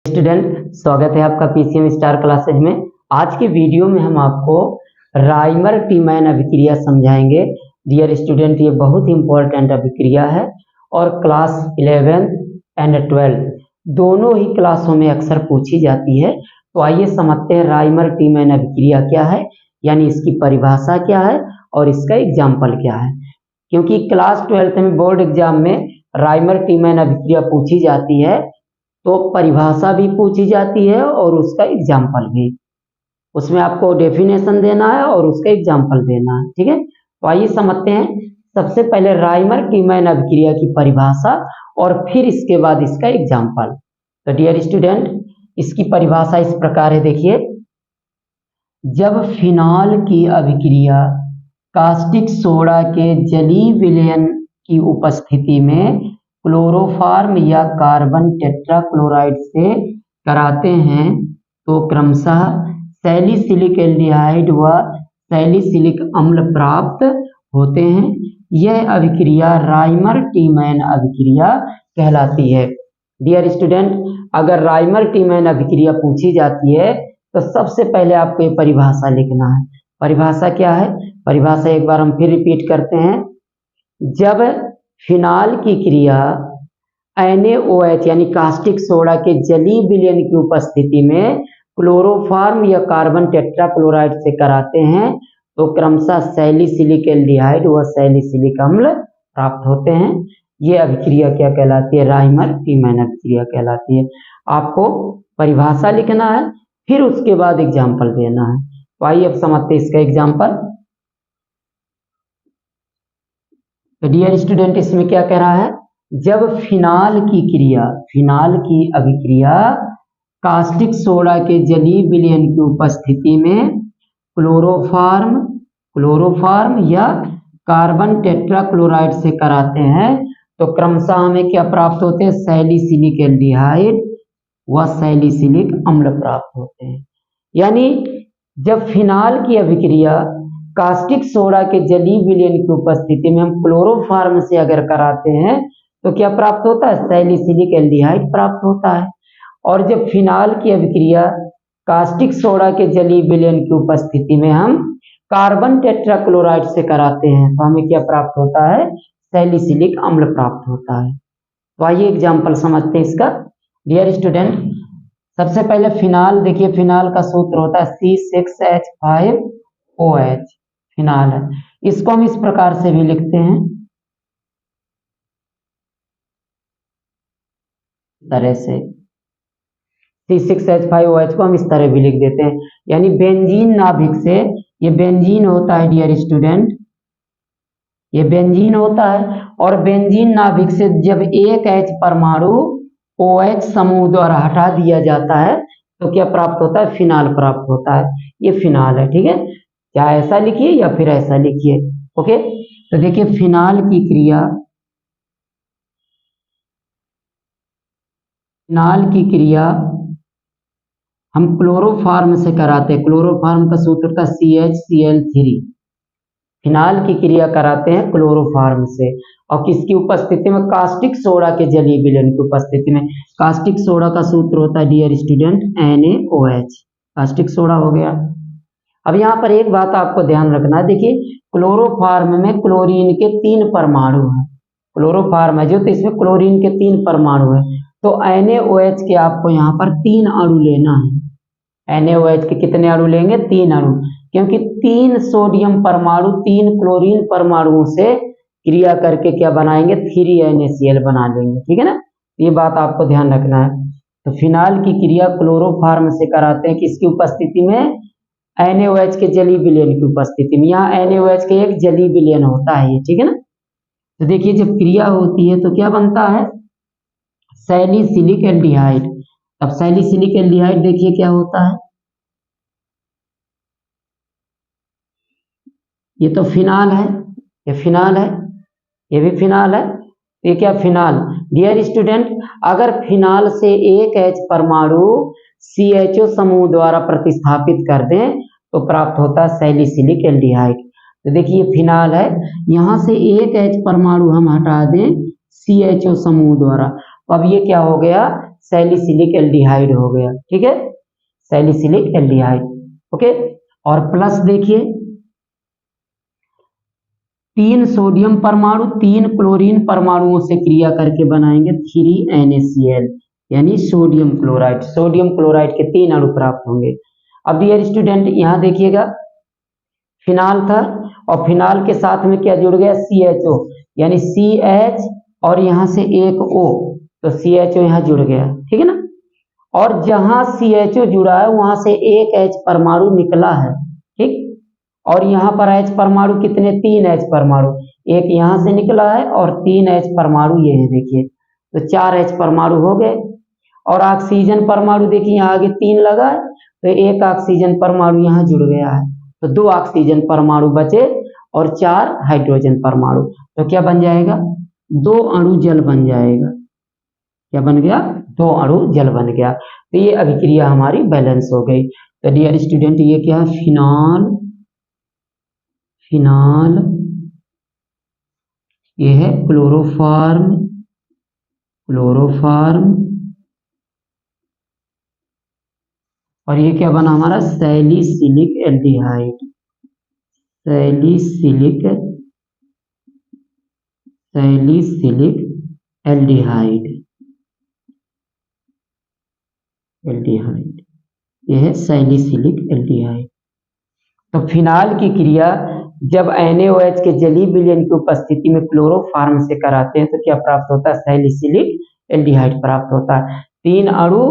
Student, स्वागत है आपका पीसीएम स्टार क्लासेज में। आज के वीडियो में हम आपको राइमर टीमैन अभिक्रिया समझाएंगे। डियर स्टूडेंट, ये बहुत इंपॉर्टेंट अभिक्रिया है और क्लास 11 एंड 12 दोनों ही क्लासों में अक्सर पूछी जाती है। तो आइए समझते हैं राइमर टीमैन अभिक्रिया क्या है, यानी इसकी परिभाषा क्या है और इसका एग्जाम्पल क्या है। क्योंकि क्लास 12 में बोर्ड एग्जाम में राइमर टीमैन अभिक्रिया पूछी जाती है, तो परिभाषा भी पूछी जाती है और उसका एग्जाम्पल भी। उसमें आपको डेफिनेशन देना है और उसका एग्जाम्पल देना है, ठीक है। तो आइए समझते हैं। सबसे पहले राइमर टीमैन अभिक्रिया की परिभाषा और फिर इसके बाद इसका एग्जाम्पल। तो डियर स्टूडेंट, इसकी परिभाषा इस प्रकार है, देखिए। जब फिनॉल की अभिक्रिया कास्टिक सोडा के जलीय विलयन की उपस्थिति में क्लोरोफॉर्म या कार्बन टेट्राक्लोराइड से कराते हैं तो क्रमशः सैलिसिलिक एल्डिहाइड व सैलिसिलिक अम्ल प्राप्त होते हैं। यह अभिक्रिया राइमर टीमैन अभिक्रिया कहलाती है। डियर स्टूडेंट, अगर राइमर टीमैन अभिक्रिया पूछी जाती है तो सबसे पहले आपको ये परिभाषा लिखना है। परिभाषा क्या है? परिभाषा एक बार हम फिर रिपीट करते हैं। जब फिनॉल की क्रिया NaOH यानी कास्टिक सोडा के जलीय विलयन की उपस्थिति में क्लोरोफॉर्म या कार्बन टेट्राक्लोराइड से कराते हैं तो क्रमशः सैलिसिलिक एल्डिहाइड व सैलिसिलिक अम्ल प्राप्त होते हैं। ये अभिक्रिया क्या कहलाती है? राइमर टीमैन अभिक्रिया कहलाती है। आपको परिभाषा लिखना है, फिर उसके बाद एग्जाम्पल देना है। तो आइए अब समझते हैं इसका एग्जाम्पल। तो डियर स्टूडेंट, इसमें क्या कह रहा है? जब फिनॉल की अभिक्रिया कास्टिक सोडा के जलीय विलयन की उपस्थिति में क्लोरोफॉर्म या कार्बन टेट्राक्लोराइड से कराते हैं तो क्रमशः हमें क्या प्राप्त होते हैं? सैलिसिलिक एल्डिहाइड व सैलिसिलिक अम्ल प्राप्त होते हैं। यानी जब फिनॉल की अभिक्रिया कास्टिक सोडा के जलीय विलयन की उपस्थिति में हम क्लोरोफॉर्म से अगर कराते हैं तो क्या प्राप्त होता है? सैलिसिलिक एल्डिहाइड प्राप्त होता है। और जब फिनॉल की अभिक्रिया कास्टिक सोडा के जलीय विलयन की उपस्थिति में हम कार्बन टेट्राक्लोराइड से कराते हैं तो हमें क्या प्राप्त होता है? सैलिसिलिक अम्ल प्राप्त होता है। तो आइए एग्जाम्पल समझते हैं इसका। डियर स्टूडेंट, सबसे पहले फिनॉल देखिए, फिनॉल का सूत्र होता है C6H5OH। फिनॉल है, इसको हम इस प्रकार से भी लिखते हैं, तरह से C6H5OH को हम इस तरह भी लिख देते हैं। यानी बेंजीन नाभिक से, ये बेंजीन होता है डियर स्टूडेंट, ये बेंजीन होता है और बेंजीन नाभिक से जब एक H परमाणु OH समूह द्वारा हटा दिया जाता है तो क्या प्राप्त होता है? फिनॉल प्राप्त होता है। ये फिनॉल है, ठीक है। क्या ऐसा लिखिए या फिर ऐसा लिखिए, ओके। तो देखिए, फिनॉल की क्रिया हम क्लोरोफॉर्म से कराते हैं। क्लोरोफॉर्म का सूत्र था CHCl3। फिनॉल की क्रिया कराते हैं क्लोरोफॉर्म से और किसकी उपस्थिति में? कास्टिक सोडा के जलीय विलयन की उपस्थिति में। कास्टिक सोडा का सूत्र होता है dear student NaOH। Caustic soda हो गया। अब यहाँ पर एक बात आपको ध्यान रखना है, देखिए क्लोरोफॉर्म में क्लोरीन के 3 परमाणु हैं। क्लोरोफॉर्म है जो, तो इसमें क्लोरीन के 3 परमाणु हैं। तो NaOH के आपको यहाँ पर 3 अणु लेना है। NaOH के कितने अणु लेंगे? 3 अणु, क्योंकि 3 सोडियम परमाणु 3 क्लोरीन परमाणुओं से क्रिया करके क्या बनाएंगे? 3NaCl बना लेंगे, ठीक है ना। ये बात आपको ध्यान रखना है। तो फिनॉल की क्रिया क्लोरोफॉर्म से कराते हैं किसकी उपस्थिति में? NaOH के जलीय विलयन की उपस्थिति में। यहाँ NaOH के एक जलीय विलयन होता है ये, ठीक है ना। तो देखिए, जब क्रिया होती है तो क्या बनता है? Salicylic aldehyde. अब सैलिसिलिक एल्डिहाइड देखिए क्या होता है, ये तो फिनॉल है, ये फिनॉल है, ये भी फिनॉल है। ये क्या? फिनॉल। डियर स्टूडेंट, अगर फिनॉल से एक H परमाणु CHO समूह द्वारा प्रतिस्थापित कर दें तो प्राप्त होता है सैलिसिलिक एल्डिहाइड। तो देखिए, फिनॉल है, यहाँ से एक H परमाणु हम हटा दें CHO समूह द्वारा, अब ये क्या हो गया? सैलिसिलिक एल्डिहाइड हो गया, ठीक है, सैलिसिलिक एल्डिहाइड। ओके, और प्लस देखिए 3 सोडियम परमाणु 3 क्लोरीन परमाणुओं से क्रिया करके बनाएंगे 3NaCl यानी सोडियम क्लोराइड। सोडियम क्लोराइड के 3 अणु प्राप्त होंगे। अब डियर स्टूडेंट यहां देखिएगा फिनाल था और फिनाल के साथ में क्या जुड़ गया CHO यानी CH और यहां से एक O, तो CHO यहां जुड़ गया, ठीक है ना। और जहां CHO जुड़ा है वहां से एक H परमाणु निकला है, ठीक, और यहाँ पर H परमाणु कितने 3 H परमाणु, एक यहाँ से निकला है और 3 H परमाणु ये है देखिए, तो 4 H परमाणु हो गए। और ऑक्सीजन परमाणु देखिए यहाँ आगे 3 लगा है तो एक ऑक्सीजन परमाणु यहाँ जुड़ गया है, तो 2 ऑक्सीजन परमाणु बचे और 4 हाइड्रोजन परमाणु, तो क्या बन जाएगा 2 अणु जल बन जाएगा। क्या बन गया 2 अणु जल बन गया। तो ये अभिक्रिया हमारी बैलेंस हो गई। तो डियर स्टूडेंट ये क्या है फिनॉल, फिनॉल ये है क्लोरोफॉर्म, क्लोरोफॉर्म, और ये क्या बना हमारा salicylic aldehyde, salicylic, salicylic aldehyde, aldehyde ये है सैलिसिलिक एल्डिहाइड। तो फिनाल की क्रिया जब NaOH के जलीय विलयन की उपस्थिति में क्लोरोफॉर्म से कराते हैं तो क्या प्राप्त होता है सैलिसिलिक एल्डिहाइड प्राप्त होता है। 3 अणु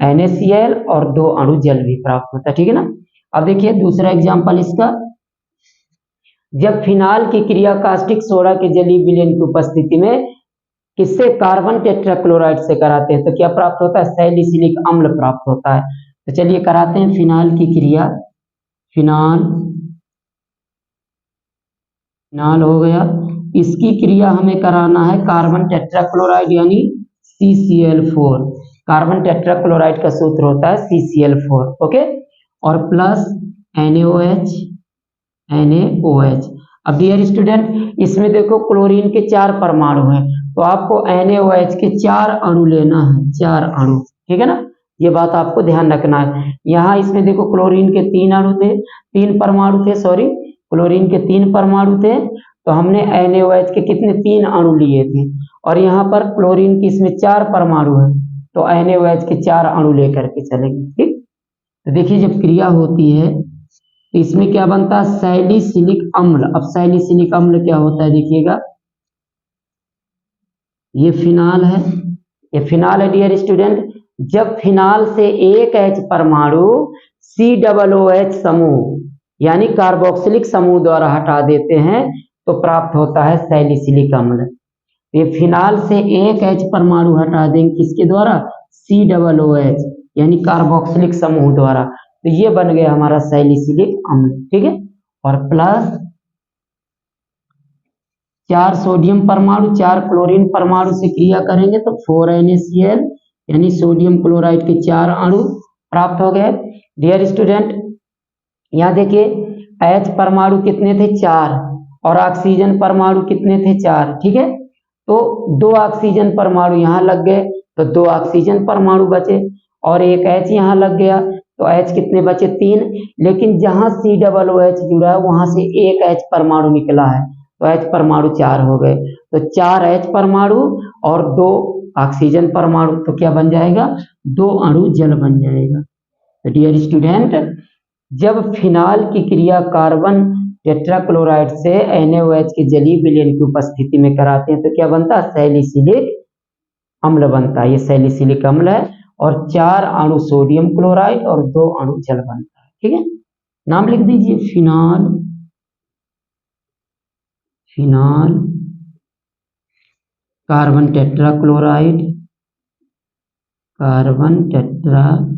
NaCl और 2 अणु जल भी प्राप्त होता है, ठीक है ना। अब देखिए दूसरा एग्जांपल इसका, जब फिनाल की क्रिया कास्टिक सोडा के जलीय विलयन की उपस्थिति में किससे कार्बन टेट्राक्लोराइड से कराते हैं तो क्या प्राप्त होता है सैलिसिलिक अम्ल प्राप्त होता है। तो चलिए कराते हैं फिनाल की क्रिया, फिनाल, फिनाल हो गया, इसकी क्रिया हमें कराना है कार्बन टेट्राक्लोराइड यानी CCl4, कार्बन टेट्राक्लोराइड का सूत्र होता है CCl4, ओके, और प्लस NaOH, NaOH। अब डियर स्टूडेंट इसमें देखो क्लोरीन के 4 परमाणु हैं तो आपको NaOH के 4 अणु लेना है, 4 अणु, ठीक है ना, ये बात आपको ध्यान रखना है। यहाँ इसमें देखो क्लोरीन के 3 अणु थे, 3 परमाणु थे, सॉरी क्लोरीन के 3 परमाणु थे, तो हमने NaOH के कितने 3 अणु लिए थे, और यहाँ पर क्लोरीन की इसमें 4 परमाणु है तो NaOH के 4 अणु लेकर के चलेंगे, ठीक। तो देखिए जब क्रिया होती है तो इसमें क्या बनता है सैलिसिलिक अम्ल। अब सैलिसिलिक अम्ल क्या होता है देखिएगा, ये फिनाल है, ये फिनाल है डियर स्टूडेंट। जब फिनाल से एक H परमाणु COOH समूह यानी कार्बोक्सिलिक समूह द्वारा हटा देते हैं तो प्राप्त होता है सैलिसिलिक अम्ल। ये फिनाल से एक H परमाणु हटा देंगे किसके द्वारा COOH यानी कार्बोक्सिलिक समूह द्वारा, तो ये बन गया हमारा सैलिसिलिक अम्ल, ठीक है। और प्लस 4 सोडियम परमाणु 4 क्लोरीन परमाणु से क्रिया करेंगे तो 4NaCl यानी सोडियम क्लोराइड के 4 अणु प्राप्त हो गए। डियर स्टूडेंट यहाँ देखिए H परमाणु कितने थे 4 और ऑक्सीजन परमाणु कितने थे 4, ठीक है, तो 2 ऑक्सीजन परमाणु यहाँ लग गए तो 2 ऑक्सीजन परमाणु बचे और एक H यहाँ लग गया तो H कितने बचे 3, लेकिन जहां COOH जुड़ा है वहां से एक H परमाणु निकला है तो H परमाणु 4 हो गए, तो 4 H परमाणु और 2 ऑक्सीजन परमाणु, तो क्या बन जाएगा 2 अणु जल बन जाएगा। तो डियर स्टूडेंट जब फिनाल की क्रिया कार्बन टेट्राक्लोराइड से NaOH के जलीय विलयन की उपस्थिति में कराते हैं तो क्या बनता है सैलिसिलिक अम्ल बनता है, ये सैलिसिलिक अम्ल है, और 4 अणु सोडियम क्लोराइड और 2 अणु जल बनता है, ठीक है। नाम लिख दीजिए phenol, phenol carbon tetrachloride, carbon tetrachloride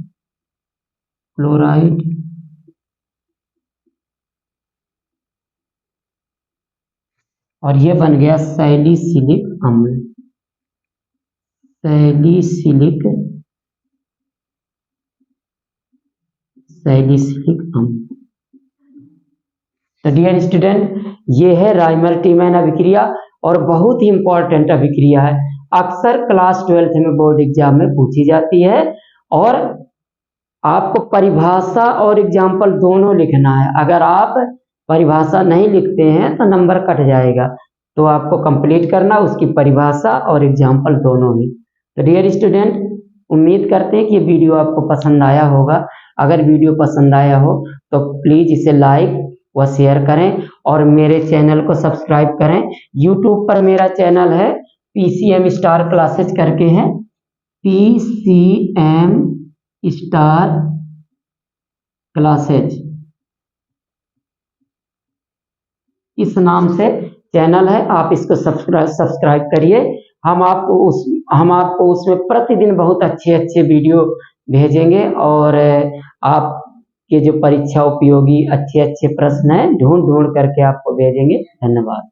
और ये बन गया सैलिसिलिक अम्ल, सैलिसिलिक, सैलिसिलिक अम्ल। तो डियर स्टूडेंट ये है राइमर टीमैन अभिक्रिया और बहुत ही इंपॉर्टेंट अभिक्रिया है। अक्सर क्लास 12th में बोर्ड एग्जाम में पूछी जाती है। और आपको परिभाषा और एग्जाम्पल दोनों लिखना है। अगर आप परिभाषा नहीं लिखते हैं तो नंबर कट जाएगा, तो आपको कंप्लीट करना उसकी परिभाषा और एग्जाम्पल दोनों ही। तो डियर स्टूडेंट, उम्मीद करते हैं कि ये वीडियो आपको पसंद आया होगा। अगर वीडियो पसंद आया हो तो प्लीज इसे लाइक व शेयर करें और मेरे चैनल को सब्सक्राइब करें। यूट्यूब पर मेरा चैनल है PCM स्टार क्लासेज करके है, PCM स्टार क्लासेज, इस नाम से चैनल है। आप इसको सब्सक्राइब करिए। हम आपको उसमें प्रतिदिन बहुत अच्छे अच्छे वीडियो भेजेंगे और आपके जो परीक्षा उपयोगी अच्छे अच्छे प्रश्न हैं ढूंढ ढूंढ करके आपको भेजेंगे। धन्यवाद।